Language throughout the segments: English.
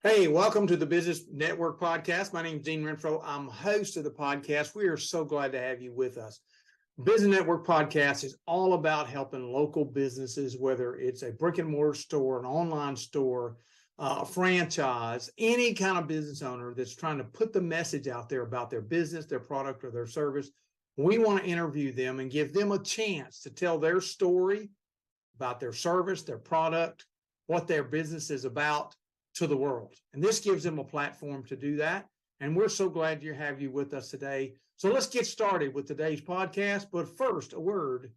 Hey, welcome to the Business Network Podcast. My name is Dean Renfro. I'm host of the podcast. We are so glad to have you with us. Business Network Podcast is all about helping local businesses, whether it's a brick and mortar store, an online store, a franchise, any kind of business owner that's trying to put the message out there about their business, their product, or their service. We want to interview them and give them a chance to tell their story about their service, their product, what their business is about to the world. And this gives them a platform to do that. And we're so glad to have you with us today. So let's get started with today's podcast. But first, a word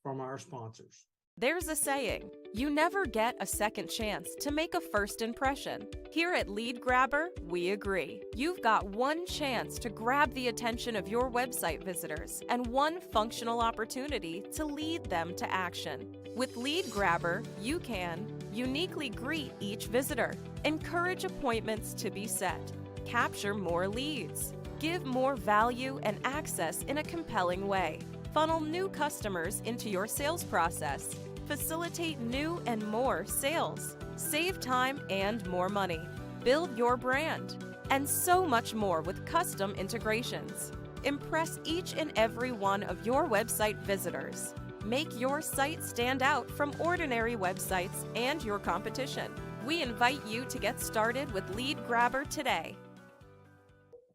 from our sponsors. There's a saying, you never get a second chance to make a first impression. Here at Lead Grabber, we agree. You've got one chance to grab the attention of your website visitors and one functional opportunity to lead them to action. With Lead Grabber, you can uniquely greet each visitor, encourage appointments to be set, capture more leads, give more value and access in a compelling way, funnel new customers into your sales process, facilitate new and more sales, save time and more money, build your brand, and so much more with custom integrations. Impress each and every one of your website visitors. Make your site stand out from ordinary websites and your competition. We invite you to get started with Lead Grabber today.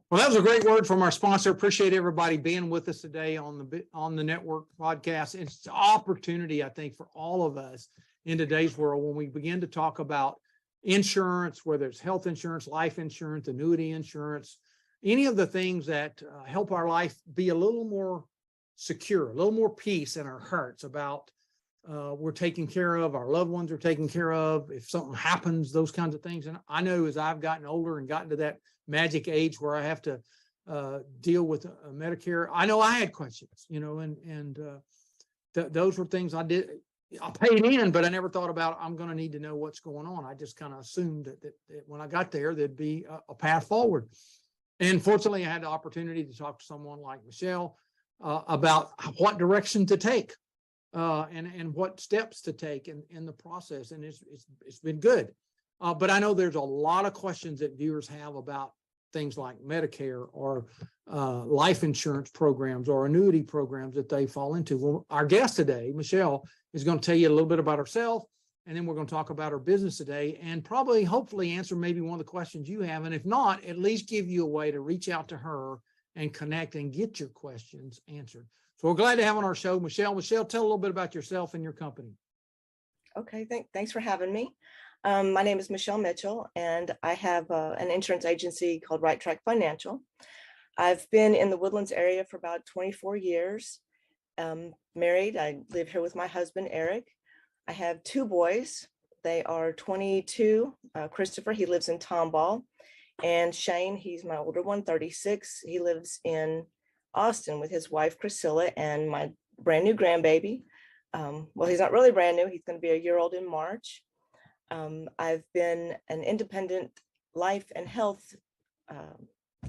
Well, that was a great word from our sponsor. Appreciate everybody being with us today on the network podcast. It's an opportunity, I think, for all of us in today's world when we begin to talk about insurance, whether it's health insurance, life insurance, annuity insurance, any of the things that help our life be a little more secure, a little more peace in our hearts about we're taken care of, our loved ones are taken care of, if something happens, those kinds of things. And I know as I've gotten older and gotten to that magic age where I have to deal with Medicare, I know I had questions, and those were things I did. I paid in, but I never thought about I'm going to need to know what's going on. I just kind of assumed that when I got there, there'd be a path forward. And fortunately, I had the opportunity to talk to someone like Michelle about what direction to take and what steps to take in the process. And it's been good. But I know there's a lot of questions that viewers have about things like Medicare or life insurance programs or annuity programs that they fall into. Well, our guest today, Michelle, is going to tell you a little bit about herself, and then we're going to talk about her business today and probably hopefully answer maybe one of the questions you have. And if not, at least give you a way to reach out to her and connect and get your questions answered. So we're glad to have on our show, Michelle. Michelle, tell a little bit about yourself and your company. Okay, thanks for having me. My name is Michelle Mitchell, and I have an insurance agency called Right Track Financial. I've been in the Woodlands area for about 24 years. Married, I live here with my husband, Eric. I have two boys. They are 22. Christopher, he lives in Tomball. And Shane, he's my older one, 36. He lives in Austin with his wife, Priscilla, and my brand new grandbaby. Well, he's not really brand new. He's going to be a year old in March. I've been an independent life and health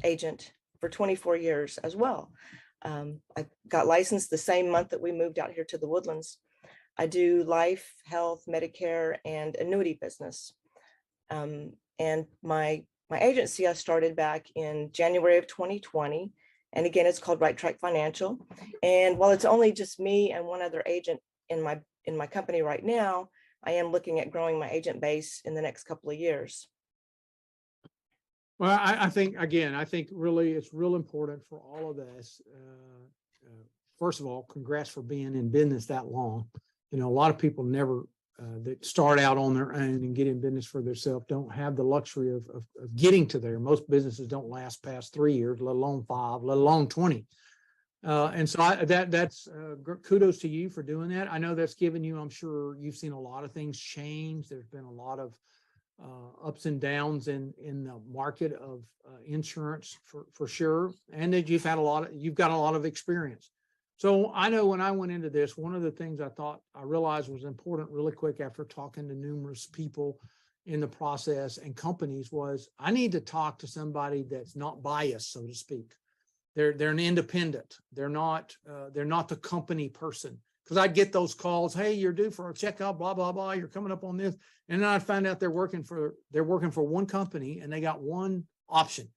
agent for 24 years as well. I got licensed the same month that we moved out here to the Woodlands. I do life, health, Medicare, and annuity business. And my agency I started back in January of 2020. And again, it's called Right Track Financial. And while it's only just me and one other agent in my company right now, I am looking at growing my agent base in the next couple of years. Well, I think really it's real important for all of us. First of all, congrats for being in business that long. A lot of people never that start out on their own and get in business for themselves don't have the luxury of getting to there. Most businesses don't last past 3 years, let alone 5, let alone 20. And so that's kudos to you for doing that. I know that's given you, I'm sure you've seen a lot of things change. There's been a lot of ups and downs in the market of insurance for sure. And that you've got a lot of experience. So I know when I went into this, one of the things I realized was important really quick after talking to numerous people in the process and companies was I need to talk to somebody that's not biased, so to speak. They're an independent. They're not the company person. because I'd get those calls, hey, you're due for a checkup, blah, blah, blah, you're coming up on this. And then I'd find out they're working for one company and they got one option.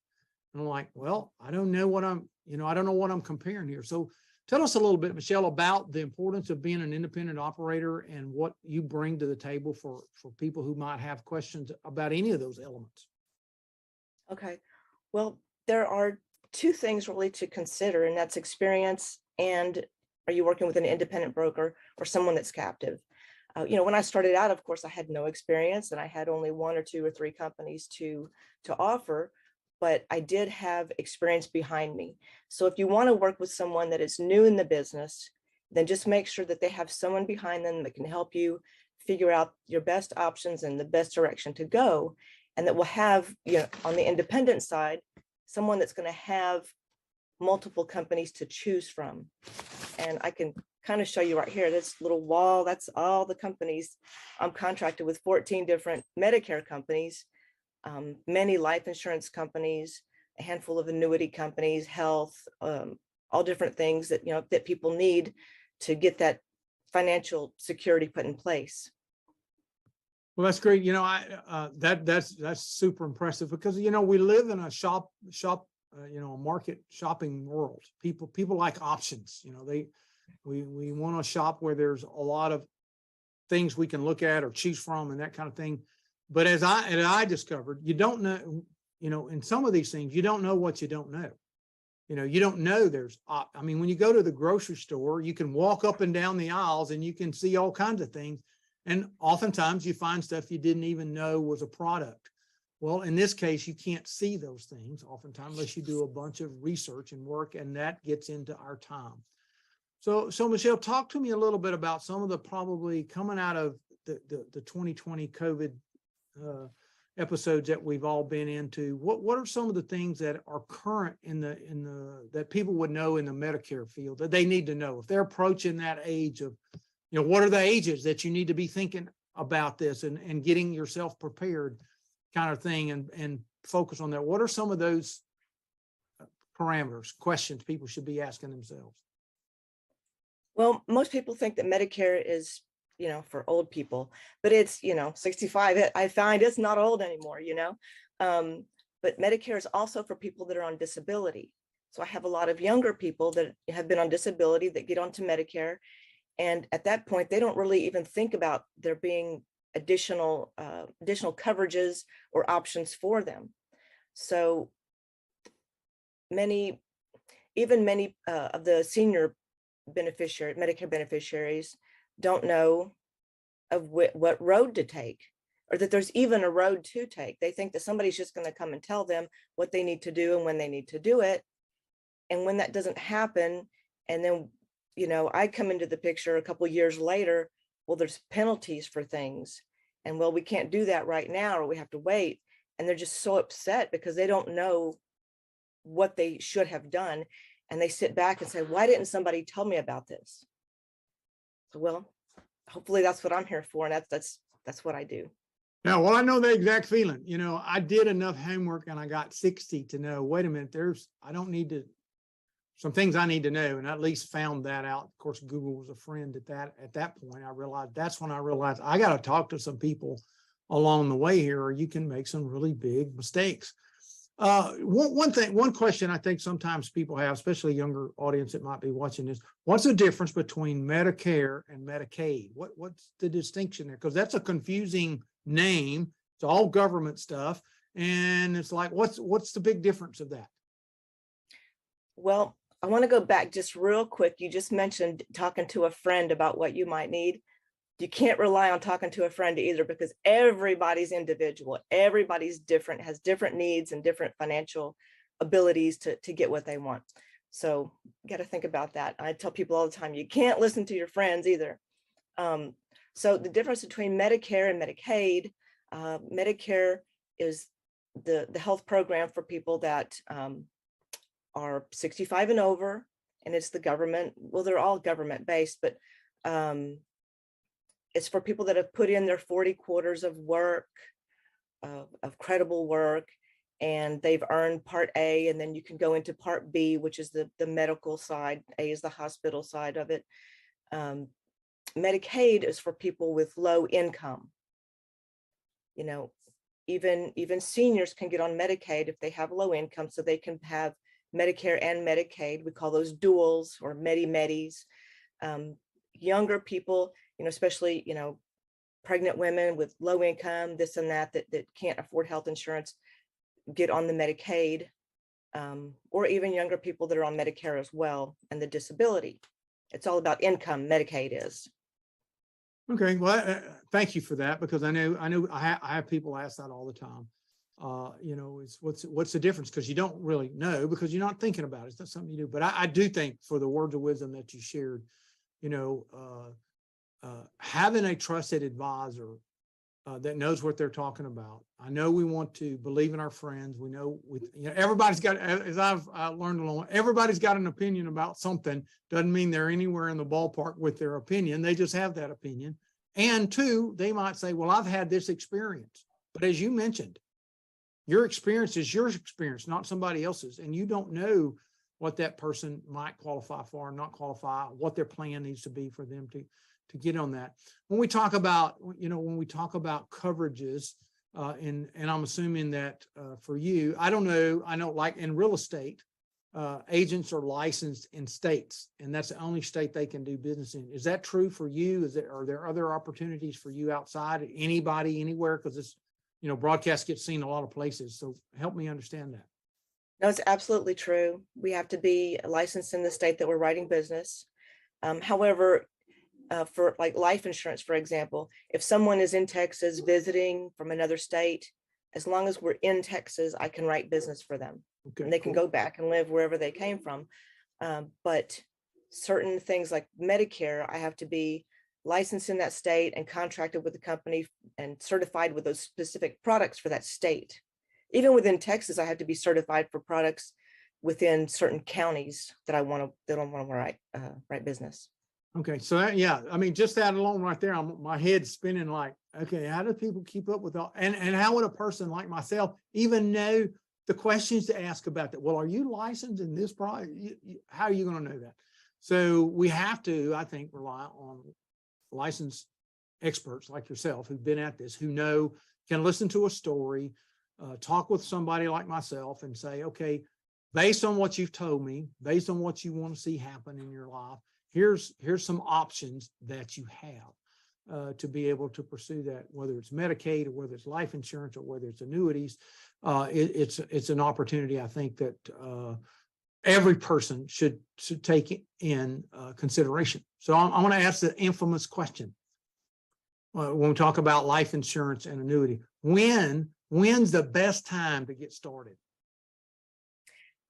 And I'm like, well, I don't know what I'm comparing here. So tell us a little bit, Michelle, about the importance of being an independent operator and what you bring to the table for people who might have questions about any of those elements. Okay. Well, there are two things really to consider, and that's experience and are you working with an independent broker or someone that's captive? When I started out, of course, I had no experience and I had only one or two or three companies to offer, but I did have experience behind me. So if you want to work with someone that is new in the business, then just make sure that they have someone behind them that can help you figure out your best options and the best direction to go. And that will have, on the independent side, someone that's going to have multiple companies to choose from. And I can kind of show you right here, this little wall, that's all the companies. I'm contracted with 14 different Medicare companies, many life insurance companies, a handful of annuity companies, health, all different things that, that people need to get that financial security put in place. Well, that's great. That's super impressive because, we live in a market shopping world. People like options, we want to shop where there's a lot of things we can look at or choose from and that kind of thing. But as I discovered, you don't know, in some of these things, you don't know what you don't know. You don't know when you go to the grocery store, you can walk up and down the aisles and you can see all kinds of things. And oftentimes you find stuff you didn't even know was a product. Well, in this case, you can't see those things oftentimes unless you do a bunch of research and work, and that gets into our time. So Michelle, talk to me a little bit about some of the probably coming out of the 2020 COVID episodes that we've all been into. What are some of the things that are current in the that people would know in the Medicare field that they need to know if they're approaching that age of, what are the ages that you need to be thinking about this and getting yourself prepared kind of thing and focus on that? What are some of those parameters, questions people should be asking themselves? Well, most people think that Medicare is, for old people, but it's, 65. I find it's not old anymore, but Medicare is also for people that are on disability. So I have a lot of younger people that have been on disability that get onto Medicare. And at that point, they don't really even think about there being additional coverages or options for them. So many of the senior Medicare beneficiaries don't know of what road to take, or that there's even a road to take. They think that somebody's just going to come and tell them what they need to do and when they need to do it. And when that doesn't happen, and then I come into the picture a couple of years later, well, there's penalties for things. And well, we can't do that right now, or we have to wait. And they're just so upset because they don't know what they should have done. And they sit back and say, why didn't somebody tell me about this? So, well, hopefully that's what I'm here for. And that's what I do. Yeah, well, I know the exact feeling. I did enough homework and I got 60 to know, wait a minute, some things I need to know, and I at least found that out. Of course, Google was a friend at that point. That's when I realized I got to talk to some people along the way here, or you can make some really big mistakes. One question I think sometimes people have, especially a younger audience that might be watching this, what's the difference between Medicare and Medicaid? What's the distinction there? Because that's a confusing name. It's all government stuff. And it's like, what's the big difference of that? Well, I want to go back just real quick. You just mentioned talking to a friend about what you might need. You can't rely on talking to a friend either, because everybody's individual, everybody's different, has different needs and different financial abilities to get what they want. So you got to think about that. I tell people all the time, you can't listen to your friends either. So the difference between Medicare and Medicaid, Medicare is the health program for people that are 65 and over, and it's the government. Well, they're all government based, but it's for people that have put in their 40 quarters of work, of credible work, and they've earned Part A, and then you can go into Part B, which is the medical side. A is the hospital side of it. Medicaid is for people with low income. You know, even seniors can get on Medicaid if they have low income, so they can have Medicare and Medicaid. We call those duals or Medis. Younger people, especially, pregnant women with low income, this and that can't afford health insurance, get on the Medicaid, or even younger people that are on Medicare as well, and the disability. It's all about income, Medicaid is. Okay, well, thank you for that, because I know I have people ask that all the time. It's what's the difference? Because you don't really know, because you're not thinking about it. It's not something you do. But I do think, for the words of wisdom that you shared, having a trusted advisor that knows what they're talking about. I know we want to believe in our friends. We know everybody's got, as I've learned along, everybody's got an opinion about something. Doesn't mean they're anywhere in the ballpark with their opinion. They just have that opinion. And two, they might say, well, I've had this experience. But as you mentioned, your experience is your experience, not somebody else's. And you don't know what that person might qualify for and not qualify, what their plan needs to be for them to get on that. When we talk about, coverages, and I'm assuming that for you, I don't know, I know, like in real estate, agents are licensed in states, and that's the only state they can do business in. Is that true for you? Are there other opportunities for you outside, anybody, anywhere? Because this, broadcast gets seen a lot of places. So help me understand that. No, it's absolutely true. We have to be licensed in the state that we're writing business. However, for like life insurance, for example, if someone is in Texas visiting from another state, as long as we're in Texas, I can write business for them. Okay, and they can go back and live wherever they came from. But certain things like Medicare, I have to be licensed in that state and contracted with the company and certified with those specific products for that state. Even within Texas, I have to be certified for products within certain counties that I want to write business. Okay, so I mean, just that alone right there, my head's spinning like, okay, how do people keep up with all, and how would a person like myself even know the questions to ask about that? Well, are you licensed in this product? How are you going to know that? So we have to, I think, rely on licensed experts like yourself who've been at this, who can listen to a story, talk with somebody like myself and say, okay, based on what you've told me, based on what you want to see happen in your life, here's some options that you have to be able to pursue that, whether it's Medicaid or whether it's life insurance or whether it's annuities. It's an opportunity, I think, that every person should take in consideration. So I'm going to ask the infamous question. When we talk about life insurance and annuity, when's the best time to get started?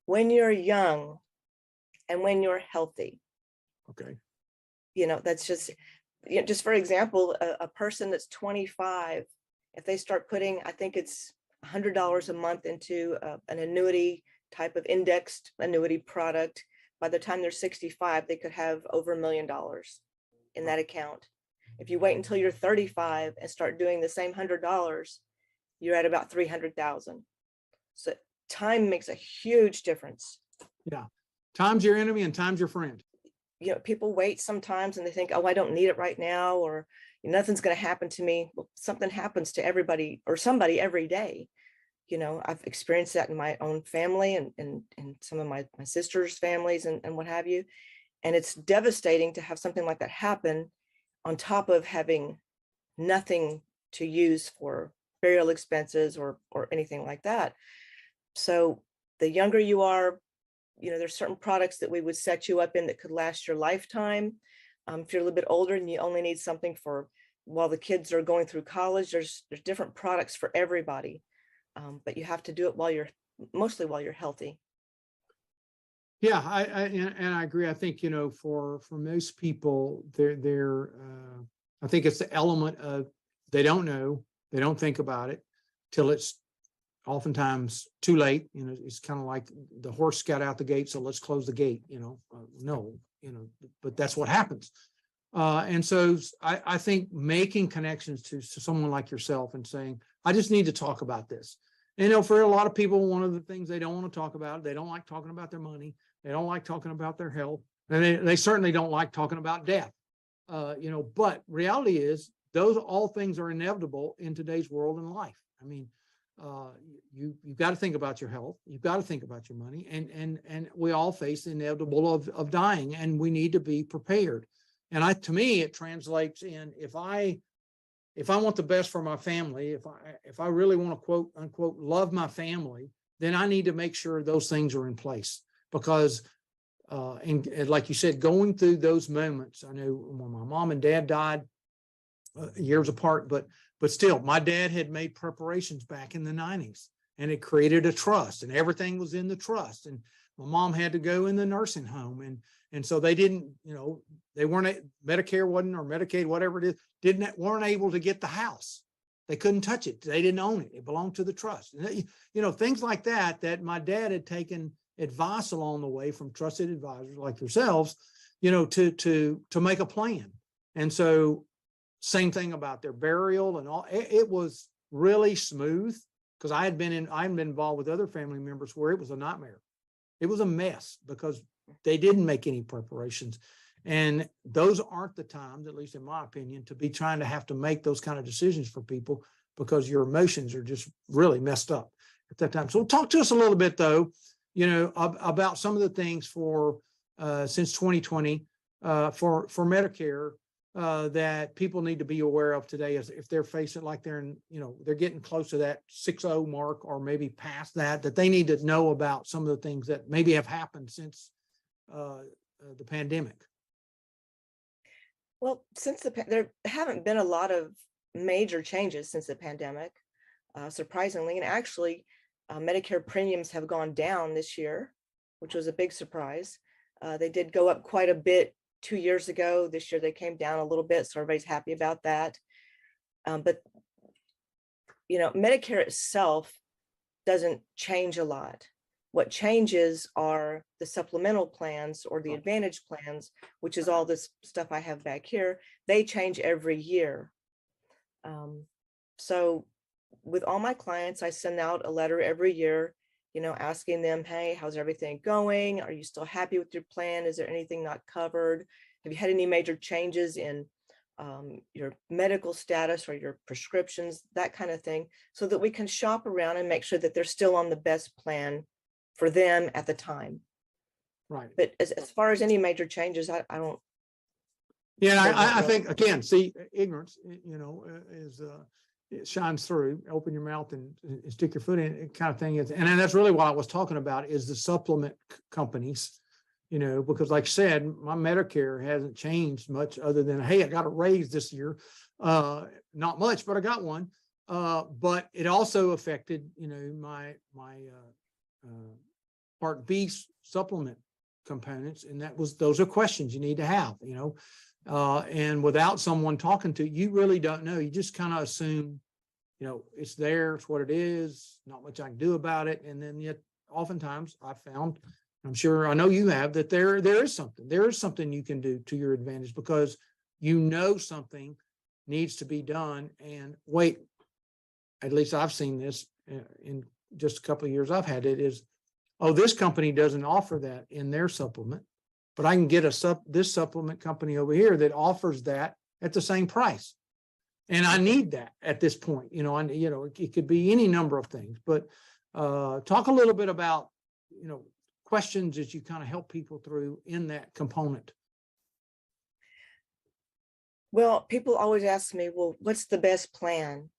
When you're young and when you're healthy. Okay. That's just for example, a person that's 25, if they start putting, I think it's $100 a month into an annuity type of indexed annuity product, by the time they're 65, they could have over $1 million in that account. If you wait until you're 35 and start doing the same $100, you're at about 300,000. So time makes a huge difference. Yeah. Time's your enemy and time's your friend. People wait sometimes and they think, oh, I don't need it right now, or nothing's going to happen to me. Well, something happens to everybody or somebody every day. I've experienced that in my own family and some of my sister's families and what have you. And it's devastating to have something like that happen on top of having nothing to use for burial expenses or anything like that. So the younger you are, there's certain products that we would set you up in that could last your lifetime. If you're a little bit older and you only need something for while the kids are going through college, there's different products for everybody. But you have to do it mostly while you're healthy. Yeah, I agree. I think, for most people, I think it's the element of they don't know, they don't think about it till it's oftentimes too late. It's kind of like the horse got out the gate, so let's close the gate. But that's what happens. And so I think making connections to someone like yourself and saying, I just need to talk about this. And for a lot of people, one of the things they don't want to talk about, they don't like talking about their money. They don't like talking about their health. And they certainly don't like talking about death. but reality is those all things are inevitable in today's world and life. I mean, you've got to think about your health. You've got to think about your money, and we all face the inevitable of dying, and we need to be prepared. And to me, it translates in, if I want the best for my family, if I really want to quote unquote love my family, then I need to make sure those things are in place. Because and like you said, going through those moments, I know when my mom and dad died years apart, but still, my dad had made preparations back in the 90s, and it created a trust, and everything was in the trust. And my mom had to go in the nursing home, and so they didn't, they weren't, Medicare wasn't, or Medicaid, whatever it is, weren't able to get the house. They couldn't touch it. They didn't own it. It belonged to the trust. And, things like that my dad had taken advice along the way from trusted advisors like yourselves, to make a plan. And so same thing about their burial and all. It was really smooth, because I'd been involved with other family members where it was a nightmare. It was a mess because they didn't make any preparations. And those aren't the times, at least in my opinion, to be trying to have to make those kind of decisions for people, because your emotions are just really messed up at that time. So talk to us a little bit, though, about some of the things for since 2020 for Medicare that people need to be aware of today, as if they're facing, like they're getting close to that 6-0 mark, or maybe past that they need to know about some of the things that maybe have happened since the pandemic. Well, there haven't been a lot of major changes since the pandemic, surprisingly, and actually Medicare premiums have gone down this year, which was a big surprise. They did go up quite a bit 2 years ago. This year they came down a little bit, so everybody's happy about that. But Medicare itself doesn't change a lot. What changes are the supplemental plans or the advantage plans, which is all this stuff I have back here. They change every year. So with all my clients, I send out a letter every year, asking them, hey, how's everything going? Are you still happy with your plan? Is there anything not covered? Have you had any major changes in your medical status or your prescriptions, that kind of thing, so that we can shop around and make sure that they're still on the best plan for them at the time. Right. But as far as any major changes, I don't. Yeah, I think, again, see, ignorance, is it shines through. Open your mouth and stick your foot in it, kind of thing. And that's really what I was talking about, is the supplement companies, because like I said, my Medicare hasn't changed much, other than, hey, I got a raise this year. Not much, but I got one. But it also affected, my Part B supplement components. And those are questions you need to have, and without someone talking to you, really don't know. You just kind of assume, it's there, it's what it is, not much I can do about it. And then yet oftentimes I found, I'm sure I know you have, that there is something you can do to your advantage, because something needs to be done. And wait, at least I've seen this in just a couple of years I've had it, is, oh, this company doesn't offer that in their supplement, but I can get this supplement company over here that offers that at the same price. And I need that at this point, it could be any number of things, but talk a little bit about, questions that you kind of help people through in that component. Well, people always ask me, well, what's the best plan?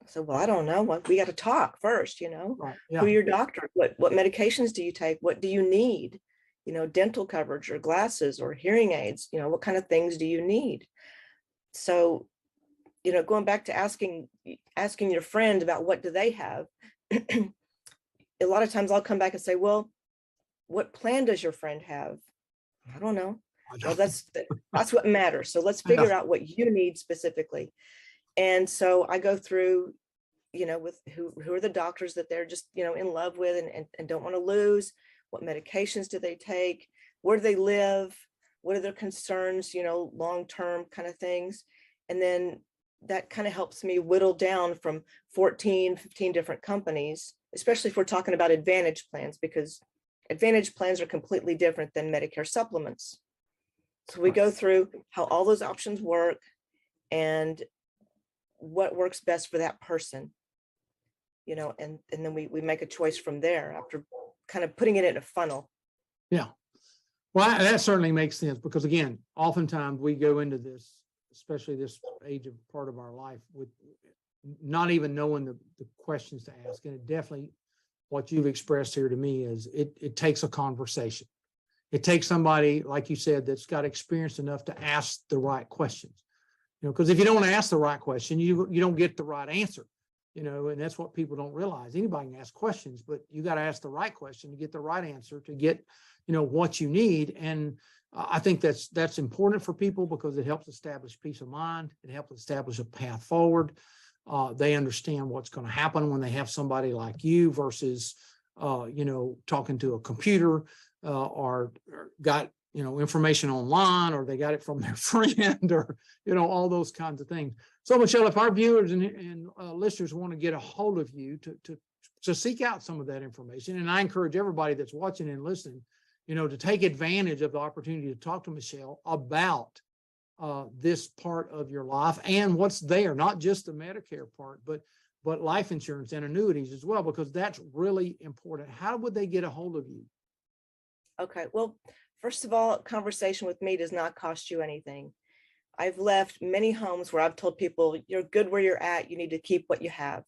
So, well, I don't know. We got to talk first, Right. Yeah. Who are your doctor? What medications do you take? What do you need? Dental coverage or glasses or hearing aids, what kind of things do you need? So, going back to asking your friend about what do they have, a lot of times I'll come back and say, well, what plan does your friend have? I don't know. Well, that's what matters. So let's figure out what you need specifically. And so I go through, with who are the doctors that they're just, in love with and don't want to lose. What medications do they take? Where do they live? What are their concerns, long-term kind of things. And then that kind of helps me whittle down from 14, 15 different companies, especially if we're talking about advantage plans, because advantage plans are completely different than Medicare supplements. So we go through how all those options work and what works best for that person, and then we make a choice from there after kind of putting it in a funnel. Yeah. Well, that certainly makes sense because again, oftentimes we go into this, especially this age of part of our life, with not even knowing the questions to ask. And it definitely, what you've expressed here to me is it takes a conversation. It takes somebody, like you said, that's got experience enough to ask the right questions. Because if you don't ask the right question, you don't get the right answer. And that's what people don't realize. Anybody can ask questions, but you got to ask the right question to get the right answer, to get what you need. And I think that's important for people because it helps establish peace of mind. It helps establish a path forward. They understand what's going to happen when they have somebody like you versus talking to a computer or got information online, or they got it from their friend, or all those kinds of things. So Michelle, if our viewers and listeners want to get a hold of you to seek out some of that information, and I encourage everybody that's watching and listening, to take advantage of the opportunity to talk to Michelle about this part of your life and what's there, not just the Medicare part, but life insurance and annuities as well, because that's really important. How would they get a hold of you? Okay, well, first of all, conversation with me does not cost you anything. I've left many homes where I've told people, you're good where you're at, you need to keep what you have.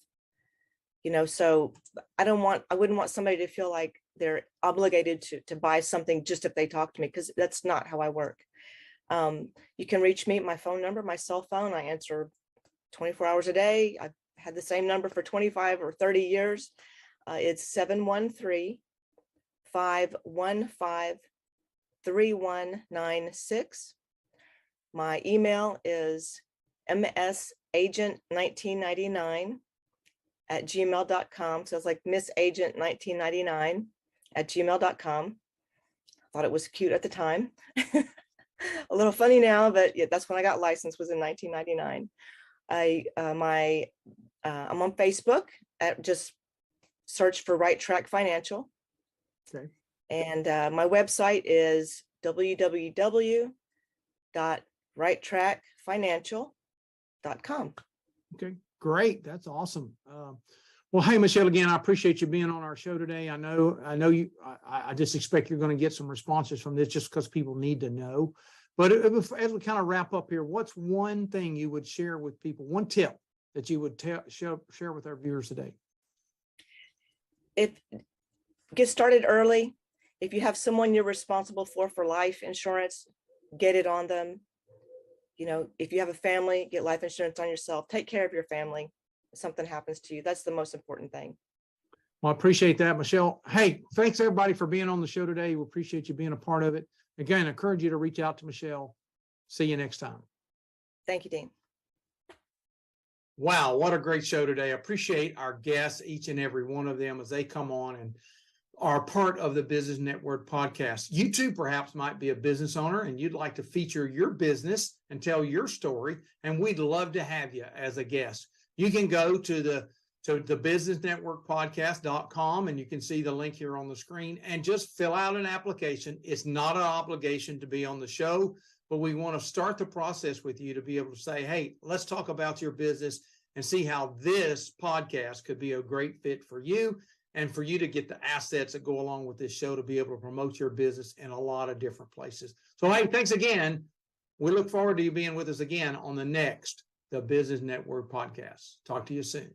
So I wouldn't want somebody to feel like they're obligated to buy something just if they talk to me, because that's not how I work. You can reach me at my phone number, my cell phone. I answer 24 hours a day. I've had the same number for 25 or 30 years. It's 713-515-3196. My email is msagent1999@gmail.com. So it's like Miss Agent 1999@gmail.com. Thought it was cute at the time. A little funny now, but yeah, that's when I got licensed, was in 1999. I'm on Facebook. Just search for Right Track Financial. Okay. And my website is www.righttrackfinancial.com. Okay, great. That's awesome. Well, hey, Michelle, again, I appreciate you being on our show today. I know you, I just expect you're going to get some responses from this just because people need to know. But as we kind of wrap up here, what's one thing you would share with people, one tip that you would share with our viewers today? Get started early. If you have someone you're responsible for life insurance, get it on them. If you have a family, get life insurance on yourself. Take care of your family. If something happens to you, that's the most important thing. Well, I appreciate that, Michelle. Hey, thanks everybody for being on the show today. We appreciate you being a part of it. Again, I encourage you to reach out to Michelle. See you next time. Thank you, Dean. Wow, what a great show today. I appreciate our guests, each and every one of them, as they come on and are part of the Business Network podcast. You too perhaps might be a business owner and you'd like to feature your business and tell your story, and we'd love to have you as a guest. You can go to the businessnetworkpodcast.com and you can see the link here on the screen and just fill out an application. It's not an obligation to be on the show, but we want to start the process with you to be able to say, hey, let's talk about your business and see how this podcast could be a great fit for you and for you to get the assets that go along with this show to be able to promote your business in a lot of different places. So, hey, thanks again. We look forward to you being with us again on the Business Network podcast. Talk to you soon.